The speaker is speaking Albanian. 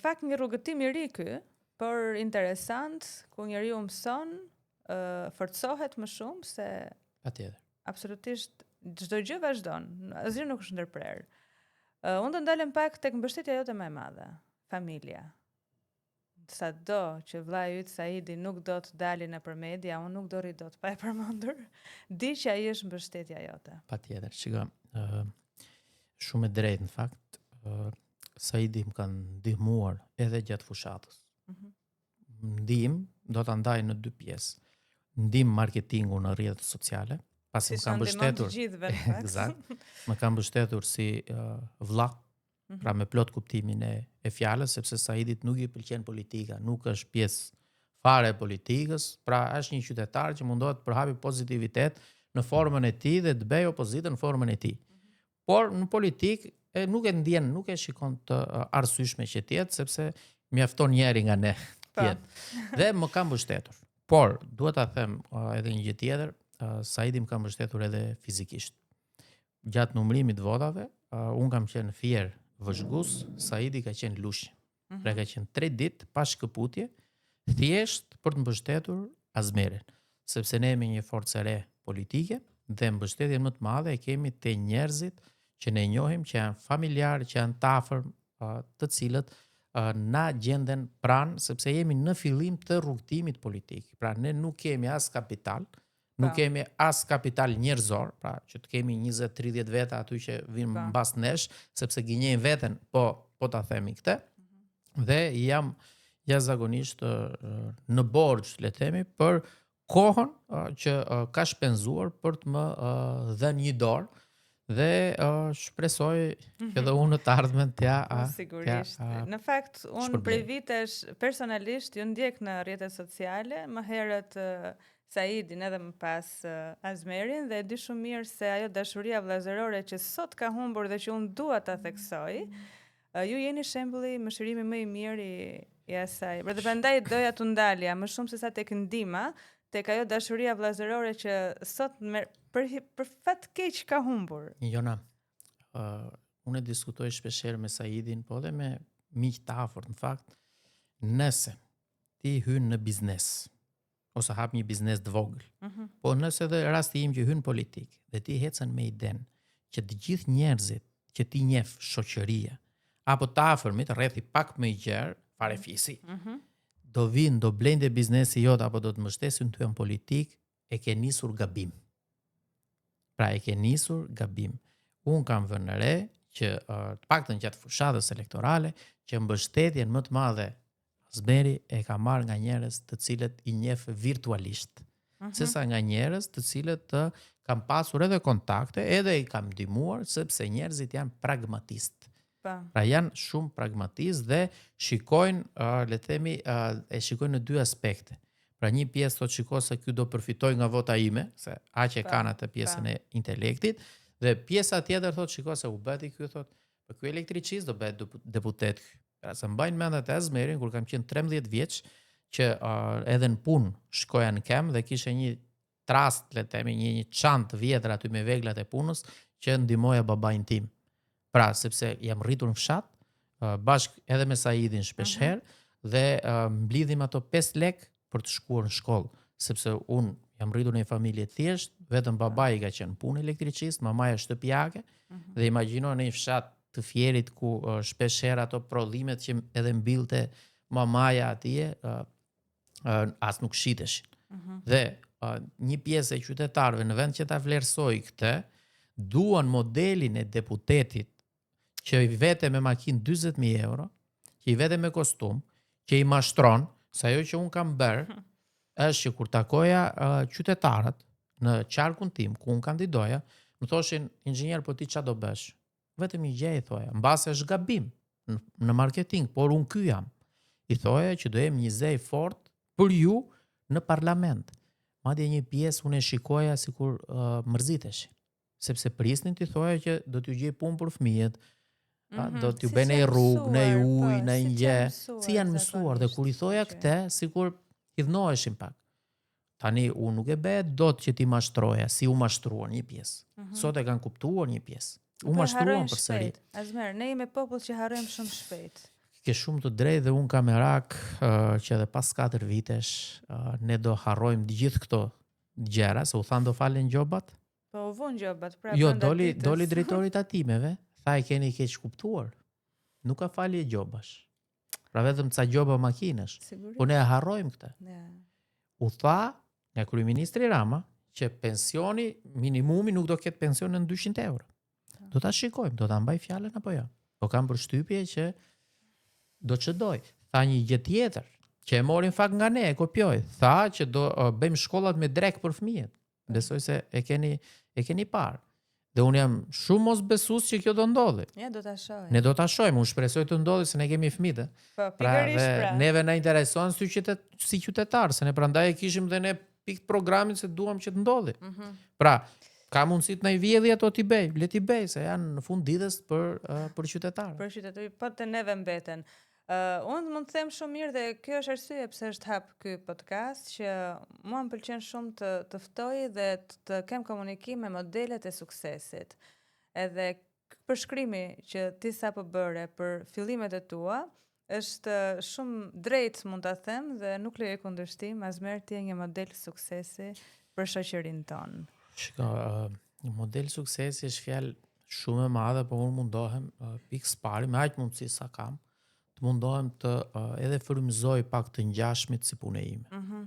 Fakt një rrugëtim i ri ky, por interesant, ku njeriu mëson, forcohet më shumë se Patjetër. absolutisht çdo gjë vazhdon, asgjë nuk është ndërprer. Unë do ndalem pak tek mbështetja jote më e madhe, familja. Sado që vllai yt Saidi nuk do të dalë nëpër media, unë nuk do rri dot pa e përmendur. Di që ai është mbështetja jote. Patjetër, shiko, shumë e drejtë në fakt. Saidi më kanë ndihmuar edhe gjatë fushatës. Ndihmë do ta ndaj në dy pjesë. Ndihmë marketingu në rrjetet sociale, pasi më kanë mbështetur. Eksakt. Më kanë mbështetur si vëlla. Pra me plot kuptimin e fjalës, sepse Saidit nuk i pëlqen politika, nuk është pjesë fare e politikës, pra është një qytetar që mundohet të përhapi pozitivitet në formën e tij dhe të bëjë opozitën në formën e tij. Por në politikë nuk e ndjen, nuk e shikon të arsyeshme që të jetë, sepse mjafton njëri nga ne të jetë. Dhe më ka mbështetur. Por duhet ta them edhe një gjë tjetër, Saidi më ka mbështetur edhe fizikisht. Gjatë numërimit votave, unë kam qenë fier vëzhgus, Saidi ka qenë lush. Pra ka qenë 3 ditë pa shkëputje, thjesht për të mbështetur Azmerin, sepse ne jemi një forcë e re politike dhe mbështetjen më të madhe e kemi te njerëzit që ne njohim, që janë familjar, që janë të afërm, të cilët na gjenden pranë, sepse jemi në fillim të rrugtimit politik. Pra ne nuk kemi as kapital, nuk kemi as kapital njerëzor, pra që të kemi 20-30 veta aty që vinë mbas nesh, sepse gënjejnë veten, po ta themi këtë. Dhe jam jashtëzakonisht në borxh, le të themi, për kohën që ka shpenzuar për të më dhënë një dorë dhe shpresoj që edhe unë të ardhmen t'ja sigurisht. Në fakt, unë prej vitesh personalisht ju ndjek në rrjetet sociale, më herët Saidin edhe më pas Azmerin, dhe e di shumë mirë se ajo dashuria vllazërore që sot ka humbur dhe që unë dua ta theksoj, ju jeni shembulli mëshirimi më i mirë i asaj. Pra dhe prandaj doja t'u ndalja më shumë se sa tek ndihma, tek ajo dashuria vllazërore që sot për fat keq ka humbur. Jona, unë e diskutoj shpeshherë me Saidin, po dhe me miq të afërt, në fakt, nëse ti hyn në biznes, ose hap një biznes të vogël. Po nëse dhe rasti im që hyn politik dhe ti hecën me idenë që të gjithë njerëzit që ti njeh, shoqëria, apo të afërmit, rrethi pak më i gjerë, fare fisi, do vinë, do blejnë biznesi jot apo do të mbështesin ty në politik, e ke nisur gabim. Pra e ke nisur gabim. Unë kam vënë re që të paktën gjatë fushatës elektorale, që mbështetjen më të madhe Azmeri e ka marrë nga njerëz të cilët i njeh virtualisht, sesa nga njerëz të cilët kam pasur edhe kontakte, edhe i kam ndihmuar, sepse njerëzit janë pragmatistë. Pra janë shumë pragmatistë dhe shikojnë, le të themi, e shikojnë në dy aspekte. Pra një pjesë thotë shiko se ky do përfitoj nga vota ime, se aq e kanë atë pjesën e intelektit, dhe pjesa tjetër thotë shiko se u bëti ky, thotë, po ky elektricist do bëhet deputet. Pra se mbajnë mendet e Azmerin, kur kam qenë 13 vjeç, që edhe në punë shkoja në kem dhe kishe një trast, le të themi, një çantë vjetër aty me veglat e punës, që ndihmoja babain tim. Pra, sepse jam rritur në fshat, bashkë edhe me Saidin shpeshherë, dhe mblidhim ato 5 lek për të shkuar në shkollë, sepse unë jam rritur në një familje thjesht, vetëm babai ka qenë punë elektricist, mamaja shtëpiake, dhe imagjino në një fshat të Fierit ku shpeshherë ato prodhimet që edhe mbillte mamaja atje as nuk shiteshin. Dhe një pjesë e qytetarëve në vend që ta vlerësoj këtë, duan modelin e deputetit që i vete me makinë 40.000 euro, që i vete me kostum, që i mashtron, se ajo që unë kam bërë, është që kur takoja qytetarët në qarkun tim, ku unë kandidoja, më thoshin, inxhinier, po ti çfarë do bësh? Vetëm një gjë i thoja, mbase është gabim në marketing, por unë ky jam. I thoja që do jem një zej fort për ju në parlament. Madje një pjesë unë e shikoja sikur mërziteshin, sepse prisnin t'i thoja që do t'ju gjej punë për fëmijët, do t'ju bëjnë në rrugë, në ujë, në një gjë, si janë mësuar, dhe kur i thoja këtë, sikur i dhnoheshin pak. Tani unë nuk e bëhet dot që ti mashtroja, si u mashtruan një pjesë. Sot e kanë kuptuar një pjesë. U mashtruan përsëri. Azmer, ne jemi popull që harrojmë shumë shpejt. Ke shumë të drejtë dhe unë kam merak që edhe pas 4 vitesh ne do harrojmë gjithë këto gjëra, se u thanë do falen gjobat. Po u vun gjobat, pra jo, doli drejtori i tatimeve, tha e keni keq kuptuar. Nuk ka falje gjobash. Pra vetëm ca gjoba makinësh. Po ne e harrojmë këtë. U tha nga kryeministri Rama që pensioni minimumi nuk do ketë pension në 200 euro. Do ta shikojmë, do ta mbaj fjalën apo jo. Po kam përshtypje që do çdoj. Tha një gjë tjetër, që e morin fakt nga ne, e kopjoj. Tha që do bëjmë shkollat me drek për fëmijët. Besoj se e keni parë. Dhe unë jam shumë mos besues që kjo do ndodhi. Ja, do ta shohim. Ne do ta shohim, unë shpresoj të ndodhi se ne kemi fëmijë. Po, pikërisht pra. Neve na intereson si qytetar, se ne prandaj e kishim dhe ne pikë programin se duam që të ndodhi. Pra, ka mundësi të na i vjedhë ato ti bëj, le ti bëj, se janë në fund ditës për qytetarë. Për qytetarë, po të neve mbeten. Unë mund të them shumë mirë dhe kjo është arsye pse është hap ky podcast, që mua më pëlqen shumë të ftoj dhe të kem komunikim me modelet e suksesit. Edhe përshkrimi që ti sapo bëre për fillimet e tua është shumë drejt, mund ta them, dhe nuk lejoj kundërshtim, asmerr ti je një model suksesi për shoqërinë tonë. Shiko, një model suksesi është fjalë shumë e madhe, por unë mundohem pikë pari me aq mundësi sa kam, të mundohem të edhe frymëzoj pak të ngjashmit si punë ime.